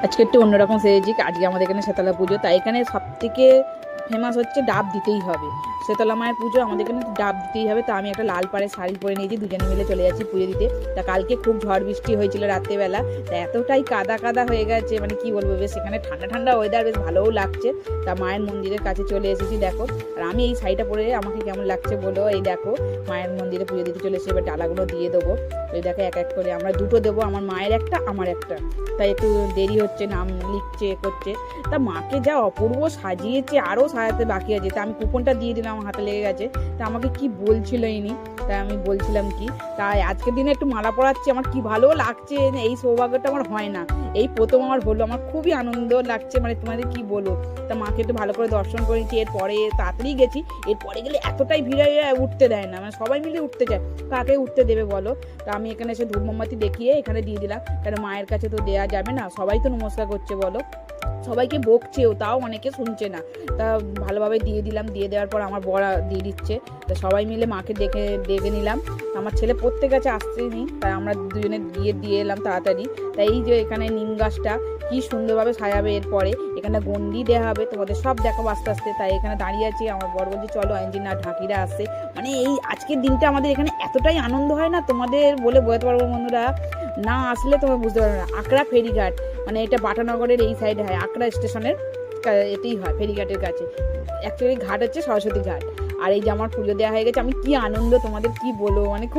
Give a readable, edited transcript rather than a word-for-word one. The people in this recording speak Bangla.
আজকে একটু অন্যরকম সেজেছি। আজকে আমাদের এখানে শীতলা পুজো, তাই এখানে সব থেকে ফেমাস হচ্ছে ডাব দিতেই হবে। শীতলা মায়ের পুজো, আমাদের এখানে ডাব দিতেই হবে। তো আমি একটা লাল পাড়ের শাড়ি পরে নিয়েছি, দুজনে মিলে চলে যাচ্ছি পুজো দিতে। তা কালকে খুব ঝড় বৃষ্টি হয়েছিল রাত্রেবেলা, তা এতটাই কাদা কাদা হয়ে গেছে, মানে কি বলবো, বেশ এখানে ঠান্ডা ঠান্ডা ওয়েদার, বেশ ভালোও লাগছে। তা মায়ের মন্দিরের কাছে চলে এসেছি, দেখো। আর আমি এই শাড়িটা পরে আমাকে কেমন লাগছে বলো। এই দেখো, মায়ের মন্দিরে পুজো দিতে চলে এসেছি। এবার ডালাগুলো দিয়ে দেবো। এই দেখো, এক এক করে আমরা দুটো দেবো, আমার মায়ের একটা, আমার একটা। তাই একটু দেরি হচ্ছে, নাম লিখছে করছে। তা মাকে যা অপূর্ব সাজিয়েছে, আরও সাজাতে বাকি আছে। তা আমি কুপনটা দিয়ে দিলাম, আমার হাতে লেগে গেছে। তা আমাকে কি বলছিল ইনি, তাই আমি বলছিলাম কি, তাই আজকের দিনে একটু মালা পরাচ্ছি, আমার কি ভালো লাগছে। এই সৌভাগ্যটা আমার হয় না, এই প্রথম আমার হলো, আমার খুবই আনন্দ লাগছে, মানে তোমাদের কি বলবো। তা মাকে একটু ভালো করে দর্শন করেছি। এরপরে তাড়াতাড়ি গেছি, এরপরে গেলে এতটাই ভিড় হয়ে যায়, উঠতে দেয় না, মানে সবাই মিলে উঠতে চায়, কাকে উঠতে দেবে বলো। তা আমি এখানে এসে ধূপ মোমবাতি দেখিয়ে এখানে দিয়ে দিলাম, কারণ মায়ের কাছে তো দেয়া যাবে না, সবাই তো নমস্কার করছে বলো, সবাইকে বকছেও, তাও অনেকে শুনছে না। তা ভালোভাবে দিয়ে দিলাম, দিয়ে দেওয়ার পর আমার বড়া দিয়ে দিচ্ছে। তা সবাই মিলে মাকে দেখে নিলাম। আমার ছেলে পড়তে গেছে, আসতেনি, তাই আমরা দুজনে দিয়ে এলাম তাড়াতাড়ি। তাই এই যে এখানে নিম গাছটা কি সুন্দরভাবে সাজাবে, এরপরে এখানে গন্ডি দেওয়া হবে, তোমাদের সব দেখাবো আস্তে আস্তে। তাই এখানে দাঁড়িয়ে আছি, আমার বড় বলছে চলো, ইঞ্জিনিয়ার ঢাকিরা আসছে। মানে এই আজকের দিনটা আমাদের এখানে এতটাই আনন্দ হয় না, তোমাদের বলে বোঝাতে পারবো বন্ধুরা, না আসলে তোমরা বুঝতে পারবে না। আকড়া ফেরিঘাট, মানে এটা বাটানগরের এই সাইডে হয়, আকড়া স্টেশনের এতেই হয়, ফেরিঘাটের কাছে। অ্যাকচুয়ালি ঘাট হচ্ছে সরস্বতী ঘাট। আর এই যে আমার পুজো দেওয়া হয়ে গেছে, আমি কি আনন্দ তোমাদের কি বলবো, মানে খুব